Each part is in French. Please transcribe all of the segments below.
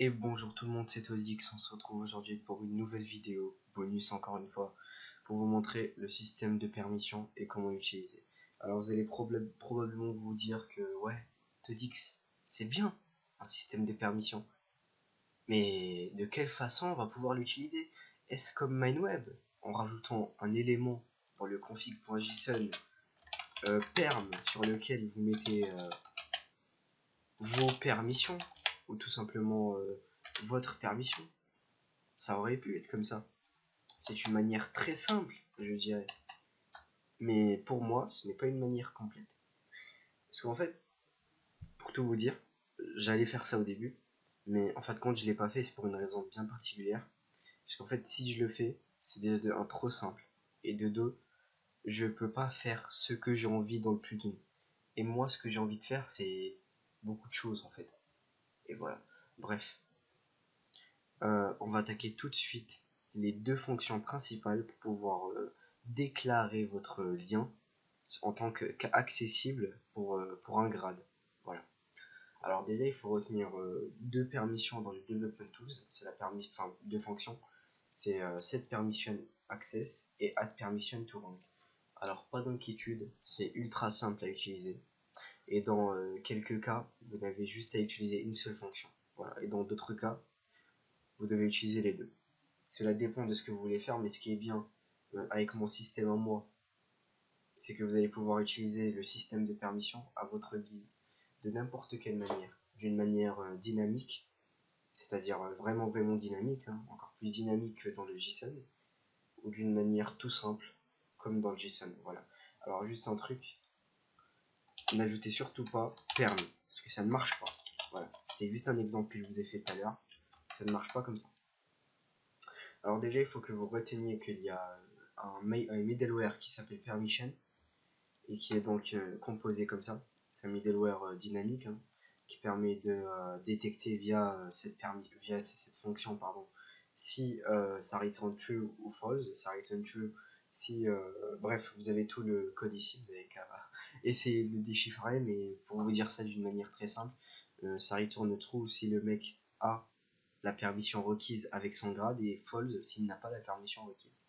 Et bonjour tout le monde, c'est Odix, on se retrouve aujourd'hui pour une nouvelle vidéo, bonus encore une fois, pour vous montrer le système de permission et comment l'utiliser. Alors vous allez probablement vous dire que ouais, Odix, c'est bien un système de permission, mais de quelle façon on va pouvoir l'utiliser? Est-ce comme MineWeb, en rajoutant un élément dans le config.json perm sur lequel vous mettez vos permissions, ou tout simplement votre permission? Ça aurait pu être comme ça. C'est une manière très simple, je dirais. Mais pour moi, ce n'est pas une manière complète. Parce qu'en fait, pour tout vous dire, j'allais faire ça au début, mais en fin de compte, je l'ai pas fait, c'est pour une raison bien particulière. Parce qu'en fait, si je le fais, c'est déjà de un trop simple. Et de deux, je peux pas faire ce que j'ai envie dans le plugin. Et moi, ce que j'ai envie de faire, c'est beaucoup de choses en fait. Et voilà. Bref, on va attaquer tout de suite les deux fonctions principales pour pouvoir déclarer votre lien en tant qu'accessible pour un grade. Voilà. Alors déjà, il faut retenir deux permissions dans le Development Tools. C'est la enfin deux fonctions. C'est set permission access et add permission to rank. Alors pas d'inquiétude, c'est ultra simple à utiliser. Et dans quelques cas, vous n'avez juste à utiliser une seule fonction. Voilà. Et dans d'autres cas, vous devez utiliser les deux. Cela dépend de ce que vous voulez faire, mais ce qui est bien avec mon système à moi, c'est que vous allez pouvoir utiliser le système de permission à votre guise, de n'importe quelle manière, d'une manière dynamique, c'est-à-dire vraiment dynamique, hein, encore plus dynamique que dans le JSON, ou d'une manière tout simple, comme dans le JSON. Voilà. Alors juste un truc, n'ajoutez surtout pas permis, parce que ça ne marche pas. Voilà. C'était juste un exemple que je vous ai fait tout à l'heure, ça ne marche pas comme ça. Alors déjà, il faut que vous reteniez qu'il y a un middleware qui s'appelle permission et qui est donc composé comme ça. C'est un middleware dynamique, hein, qui permet de détecter via cette fonction si ça return true ou false. Ça return true si bref, vous avez tout le code ici, vous avez qu'à essayer de le déchiffrer, mais pour vous dire ça d'une manière très simple, ça retourne true si le mec a la permission requise avec son grade et false s'il n'a pas la permission requise.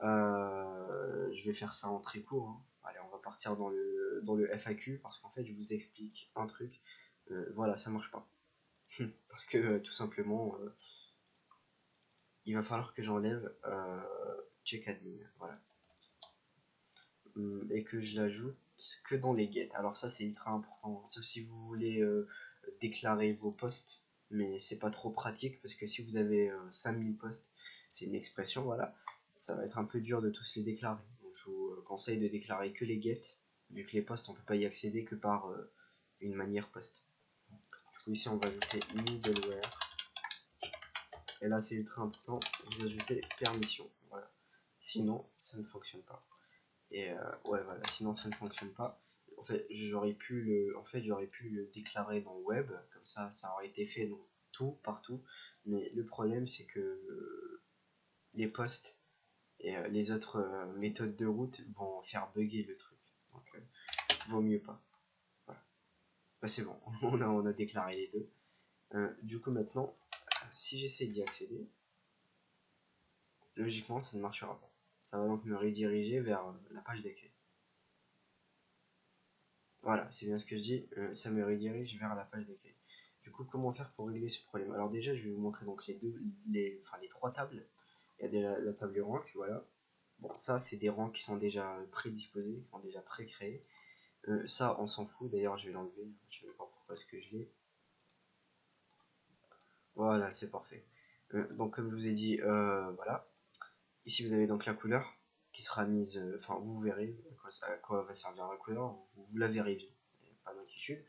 Je vais faire ça en très court, hein. Allez, on va partir dans le FAQ parce qu'en fait je vous explique un truc. Voilà, ça marche pas. Parce que tout simplement, il va falloir que j'enlève check admin. Voilà. Et que je l'ajoute que dans les get. Alors ça c'est ultra important, sauf si vous voulez déclarer vos posts, mais c'est pas trop pratique parce que si vous avez 5000 posts, c'est une expression, voilà, ça va être un peu dur de tous les déclarer. Donc je vous conseille de déclarer que les get, vu que les posts on peut pas y accéder que par une manière post. Du coup ici on va ajouter middleware, et là c'est ultra important, vous ajoutez permission, voilà, sinon ça ne fonctionne pas. Et ouais, voilà, sinon ça ne fonctionne pas. En fait, j'aurais pu le déclarer dans web, comme ça aurait été fait dans tout, partout. Mais le problème, c'est que les posts et les autres méthodes de route vont faire bugger le truc. Donc, vaut mieux pas. Voilà. Bah, c'est bon, on a déclaré les deux. Du coup, maintenant, si j'essaie d'y accéder, logiquement, ça ne marchera pas. Ça va donc me rediriger vers la page d'accueil. Voilà, c'est bien ce que je dis, ça me redirige vers la page d'accueil. Du coup, comment faire pour régler ce problème? Alors déjà, je vais vous montrer donc les trois tables. Il y a déjà la table rank, voilà. Bon, ça, c'est des ranks qui sont déjà prédisposés, qui sont déjà pré-créés. Ça, on s'en fout, d'ailleurs, je vais l'enlever. Je ne sais pas pourquoi est-ce que je l'ai. Voilà, c'est parfait. Donc, comme je vous ai dit, voilà. Ici, vous avez donc la couleur qui sera mise, enfin, vous verrez à quoi va servir la couleur, vous la verrez bien. Pas d'inquiétude.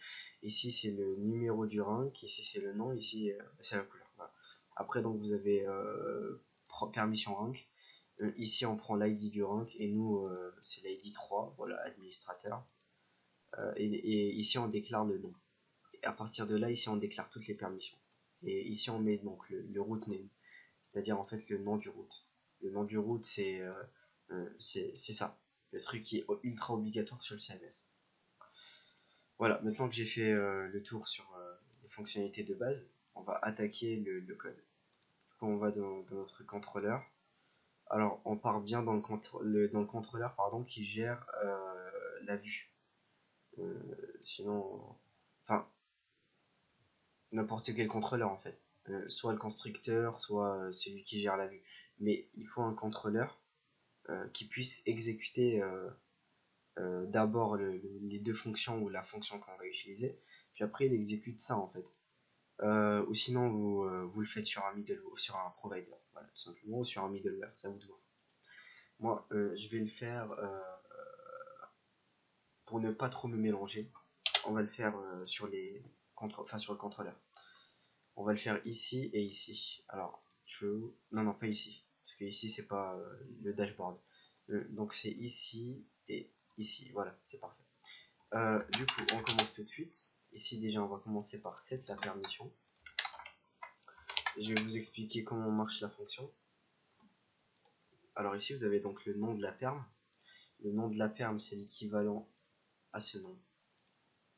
Ici c'est le numéro du rank, ici c'est le nom, ici c'est la couleur. Voilà. Après donc vous avez permission rank. Ici on prend l'ID du rank et nous c'est l'ID 3, voilà, administrateur. Et ici on déclare le nom. Et à partir de là, ici on déclare toutes les permissions. Et ici on met donc le route name, c'est-à-dire en fait le nom du route. Le nom du route c'est ça, le truc qui est ultra obligatoire sur le CMS. Voilà, maintenant que j'ai fait le tour sur les fonctionnalités de base, on va attaquer le code. Du coup, on va dans notre contrôleur. Alors, on part bien dans le contrôleur pardon, qui gère la vue. Sinon, enfin, n'importe quel contrôleur en fait. Soit le constructeur, soit celui qui gère la vue. Mais il faut un contrôleur qui puisse exécuter d'abord les deux fonctions ou la fonction qu'on va utiliser, puis après il exécute ça en fait. Ou sinon vous le faites sur un middleware, sur un provider, voilà, tout simplement, ou sur un middleware, ça vous de voir. Moi, je vais le faire pour ne pas trop me mélanger. On va le faire sur sur le contrôleur. On va le faire ici et ici. Alors, non, pas ici, parce que ici c'est pas le dashboard. Donc c'est ici et ici. Voilà, c'est parfait. Du coup, on commence tout de suite. Ici déjà, on va commencer par set la permission. Je vais vous expliquer comment marche la fonction. Alors ici, vous avez donc le nom de la perm. Le nom de la perm, c'est l'équivalent à ce nom.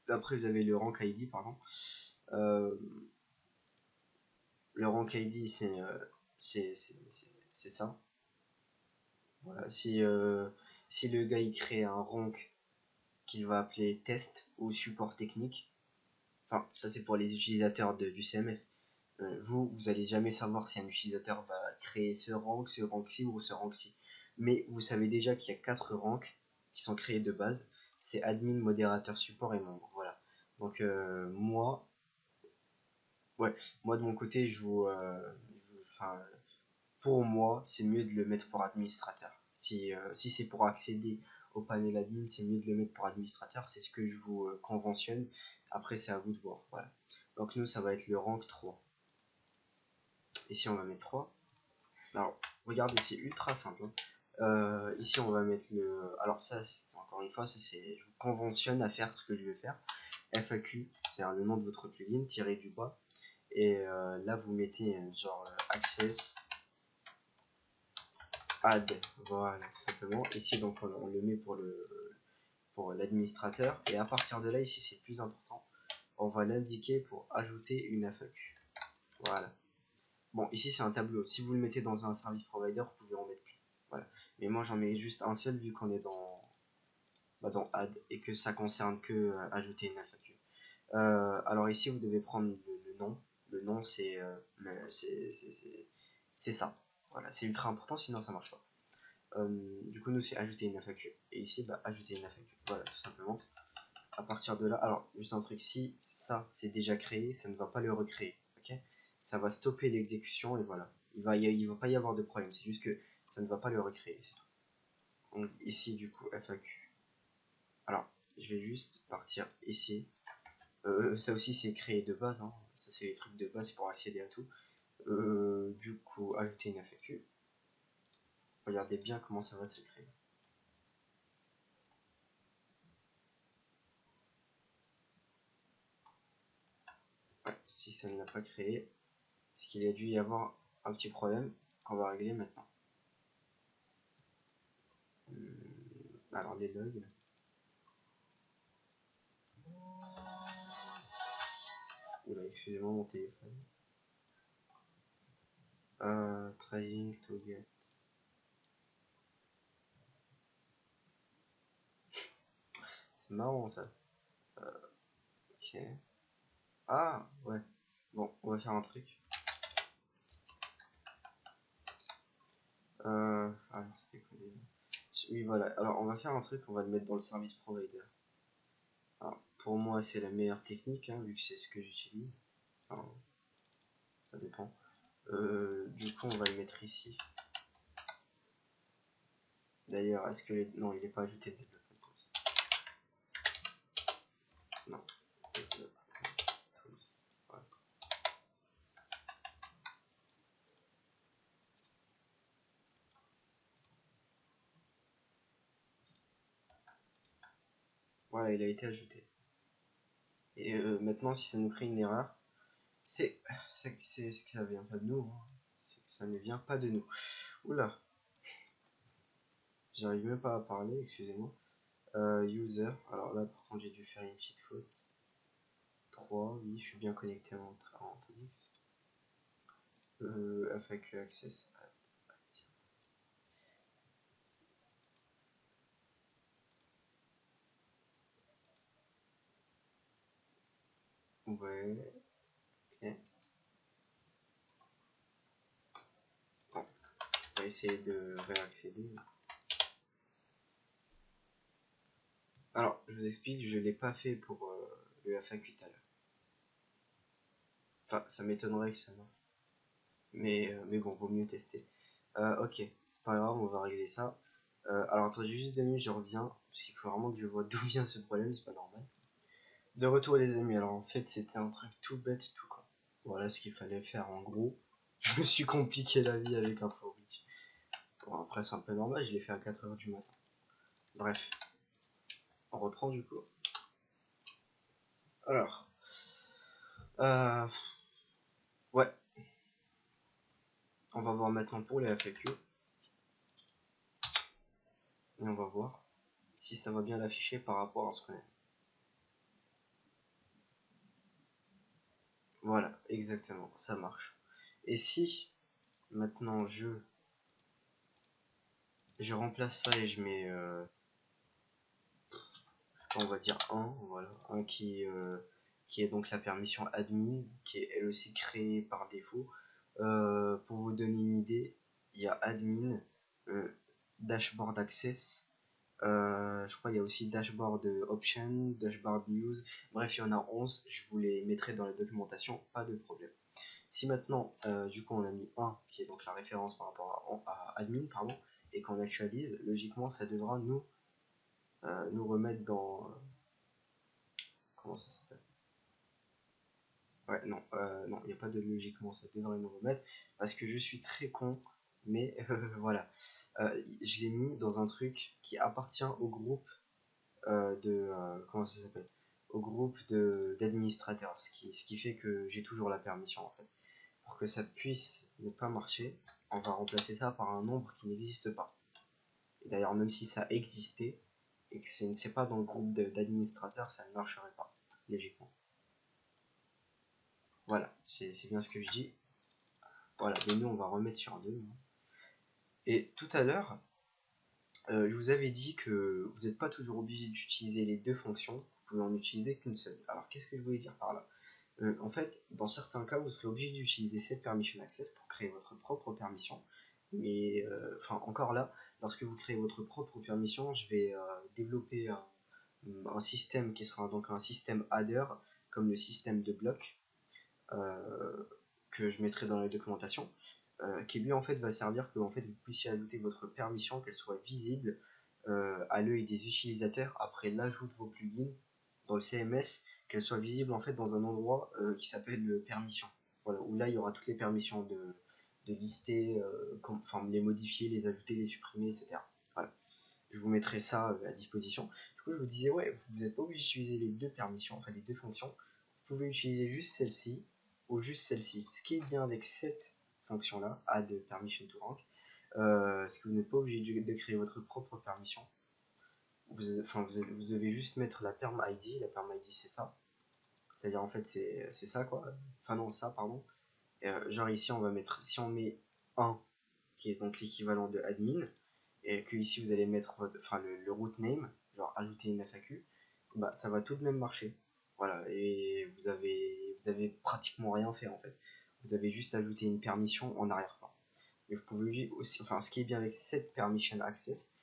Après, vous avez le rank ID, pardon. Le rank ID, c'est ça. Voilà. Si le gars il crée un rank qu'il va appeler test ou support technique, enfin, ça c'est pour les utilisateurs du CMS. Vous allez jamais savoir si un utilisateur va créer ce rank-ci ou ce rank-ci. Mais vous savez déjà qu'il y a 4 ranks qui sont créés de base. C'est admin, modérateur, support et membre. Voilà. Donc moi de mon côté, pour moi, c'est mieux de le mettre pour administrateur. Si c'est pour accéder au panel admin, c'est mieux de le mettre pour administrateur. C'est ce que je vous conventionne. Après, c'est à vous de voir. Voilà. Donc nous, ça va être le rank 3. Ici, on va mettre 3. Alors, regardez, c'est ultra simple. Ici, on va mettre le... Alors ça, encore une fois, je vous conventionne à faire ce que je vais faire. FAQ, c'est-à-dire le nom de votre plugin, tiré du bas. Et là, vous mettez genre access add, voilà, tout simplement. Ici, donc, on le met pour l'administrateur. Et à partir de là, ici, c'est le plus important. On va l'indiquer pour ajouter une FAQ. Voilà. Bon, ici, c'est un tableau. Si vous le mettez dans un service provider, vous pouvez en mettre plus. Voilà. Mais moi, j'en mets juste un seul vu qu'on est dans add et que ça concerne que ajouter une FAQ. Alors ici, vous devez prendre le nom. Le nom, c'est ça. Voilà, c'est ultra important, sinon ça marche pas. Du coup, nous, c'est ajouter une FAQ. Et ici, ajouter une FAQ. Voilà, tout simplement. À partir de là, alors, juste un truc, si ça, c'est déjà créé, ça ne va pas le recréer. Ok, ça va stopper l'exécution et voilà. Il va pas y avoir de problème. C'est juste que ça ne va pas le recréer. C'est tout. Donc, ici, du coup, FAQ. Alors, je vais juste partir ici. Ça aussi, c'est créé de base. Hein. Ça, c'est les trucs de base pour accéder à tout. Du coup, ajouter une FAQ. Regardez bien comment ça va se créer. Ouais, si ça ne l'a pas créé, c'est qu'il a dû y avoir un petit problème qu'on va régler maintenant. Alors les logs. Oula, excusez-moi mon téléphone. Trying to get. C'est marrant ça. Ok. Ah ouais. Bon, on va faire un truc. Alors c'était quoi déjà? Oui voilà. Alors on va faire un truc. On va le mettre dans le service provider. Alors, pour moi c'est la meilleure technique hein, vu que c'est ce que j'utilise. Enfin, ça dépend. Du coup on va le mettre ici. D'ailleurs, est-ce que... Non, il n'est pas ajouté le développement. Non. Voilà. Voilà, il a été ajouté. Et maintenant, si ça nous crée une erreur, c'est que ça vient pas de nous. Hein. C'est que ça ne vient pas de nous. Oula. J'arrive même pas à parler, excusez-moi. User. Alors là, par contre, j'ai dû faire une petite faute. 3, oui, je suis bien connecté en TX. FAQ Access. Ouais, ok. Bon, on va essayer de réaccéder. Alors, je vous explique, je l'ai pas fait pour le FAQ tout à l'heure. Enfin, ça m'étonnerait que ça marche. Mais bon, vaut mieux tester. Ok, c'est pas grave, on va régler ça. Alors attendez juste 2 minutes, je reviens. Parce qu'il faut vraiment que je vois d'où vient ce problème, c'est pas normal. De retour les amis, alors en fait c'était un truc tout bête, tout con. Voilà ce qu'il fallait faire en gros. Je me suis compliqué la vie avec un Infobridge. Bon après c'est un peu normal, je l'ai fait à 4 h du matin. Bref, on reprend du coup. Alors, ouais, on va voir maintenant pour les FAQ. Et on va voir si ça va bien l'afficher par rapport à ce qu'on a. Voilà, exactement, ça marche. Et si maintenant je remplace ça et je mets on va dire 1, voilà, un qui est donc la permission admin, qui est elle aussi créée par défaut. Pour vous donner une idée, il y a admin, dashboard access, je crois il y a aussi dashboard option, dashboard news, bref il y en a 11, je vous les mettrai dans la documentation, pas de problème. Si maintenant, du coup on a mis 1 qui est donc la référence par rapport à admin, pardon, et qu'on actualise, logiquement ça devra nous remettre dans... comment ça s'appelle? Ouais, non, non, il n'y a pas de logiquement, ça devrait nous remettre, parce que je suis très con, mais voilà. Je l'ai mis dans un truc qui appartient au groupe comment ça s'appelle? Au groupe d'administrateurs, ce qui fait que j'ai toujours la permission en fait. Pour que ça puisse ne pas marcher, on va remplacer ça par un nombre qui n'existe pas. Et d'ailleurs, même si ça existait, et que c'est pas dans le groupe d'administrateurs, ça ne marcherait pas, logiquement. Voilà, c'est bien ce que je dis. Voilà, mais nous on va remettre sur 2. Et tout à l'heure, je vous avais dit que vous n'êtes pas toujours obligé d'utiliser les deux fonctions, vous pouvez en utiliser qu'une seule. Alors qu'est-ce que je voulais dire par là? En fait, dans certains cas, vous serez obligé d'utiliser cette permission access pour créer votre propre permission. Mais enfin, encore là, lorsque vous créez votre propre permission, je vais développer un système qui sera donc un système adder, comme le système de bloc, que je mettrai dans la documentation, qui lui en fait va servir que en fait, vous puissiez ajouter votre permission, qu'elle soit visible à l'œil des utilisateurs après l'ajout de vos plugins dans le CMS, qu'elle soit visible en fait dans un endroit qui s'appelle permission. Voilà, où là il y aura toutes les permissions de lister, enfin les modifier, les ajouter, les supprimer, etc. Voilà. Je vous mettrai ça à disposition. Du coup, je vous disais, ouais, vous n'êtes pas obligé d'utiliser les deux permissions, enfin les deux fonctions. Vous pouvez utiliser juste celle-ci ou juste celle-ci. Ce qui est bien avec cette fonction-là, add permission to rank, c'est que vous n'êtes pas obligé de créer votre propre permission. Vous devez juste mettre la perm ID. La perm ID, c'est ça. C'est-à-dire, en fait, c'est ça, quoi. Enfin, non, ça, pardon. Genre, ici, on va mettre, si on met 1, qui est donc l'équivalent de admin, et que ici vous allez mettre le root name, genre ajouter une FAQ, bah ça va tout de même marcher. Voilà, et vous avez pratiquement rien fait en fait. Vous avez juste ajouté une permission en arrière-plan. Et vous pouvez aussi, enfin ce qui est bien avec cette permission access,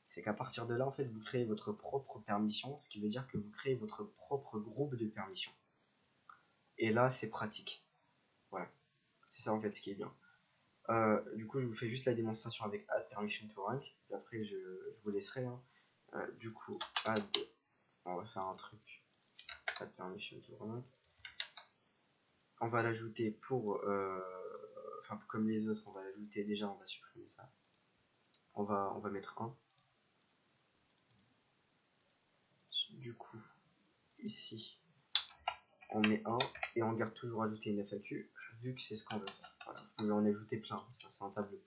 c'est qu'à partir de là en fait vous créez votre propre permission, ce qui veut dire que vous créez votre propre groupe de permissions. Et là c'est pratique. Voilà, c'est ça en fait ce qui est bien. Du coup, je vous fais juste la démonstration avec add permission to rank, puis après je vous laisserai. Hein. Du coup, add, on va faire un truc, add permission to rank. On va l'ajouter pour, enfin comme les autres, on va l'ajouter déjà, on va supprimer ça. On va mettre 1. Du coup, ici, on met 1 et on garde toujours ajouter une FAQ, vu que c'est ce qu'on veut faire. Voilà, vous pouvez en ajouter plein, ça c'est un tableau.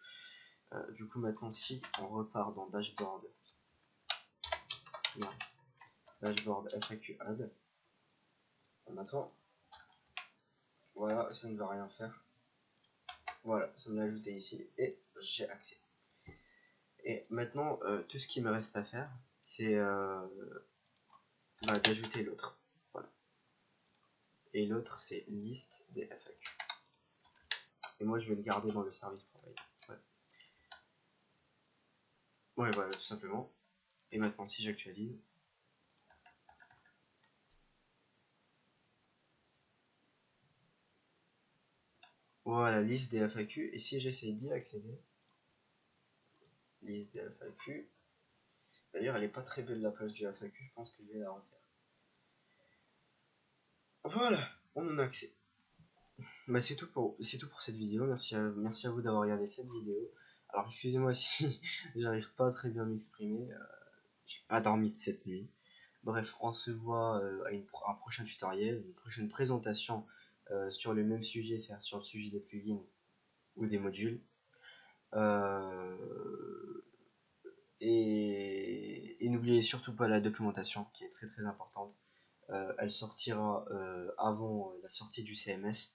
Du coup, maintenant, si on repart dans dashboard, dashboard FAQ add, Maintenant, voilà, ça ne va rien faire. Voilà, ça me l'a ajouté ici et j'ai accès. Et maintenant, tout ce qui me reste à faire, c'est d'ajouter l'autre. Voilà. Et l'autre, c'est liste des FAQ. Et moi, je vais le garder dans le service provider. Ouais, voilà, tout simplement. Et maintenant, si j'actualise, voilà, liste des FAQ. Et si j'essaie d'y accéder, liste des FAQ. D'ailleurs, elle est pas très belle la page du FAQ. Je pense que je vais la refaire. Voilà, on en a accès. Bah, c'est tout pour cette vidéo. Merci à vous d'avoir regardé cette vidéo. Alors, excusez-moi si j'arrive pas à très bien m'exprimer. J'ai pas dormi de cette nuit. Bref, on se voit à un prochain tutoriel, une prochaine présentation sur le même sujet, c'est-à-dire sur le sujet des plugins ou des modules. Et n'oubliez surtout pas la documentation qui est très importante. Elle sortira avant la sortie du CMS.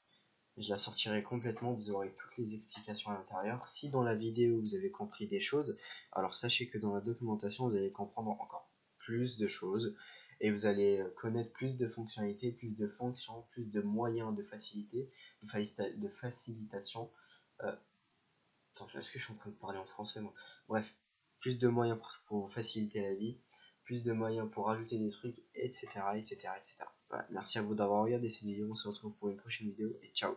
Je la sortirai complètement, vous aurez toutes les explications à l'intérieur. Si dans la vidéo vous avez compris des choses, alors sachez que dans la documentation vous allez comprendre encore plus de choses et vous allez connaître plus de fonctionnalités, plus de fonctions, plus de moyens de facilité, de facilitation. Attends, est-ce que je suis en train de parler en français moi? Bref, plus de moyens pour vous faciliter la vie, plus de moyens pour rajouter des trucs, etc. Voilà, merci à vous d'avoir regardé cette vidéo, on se retrouve pour une prochaine vidéo et ciao.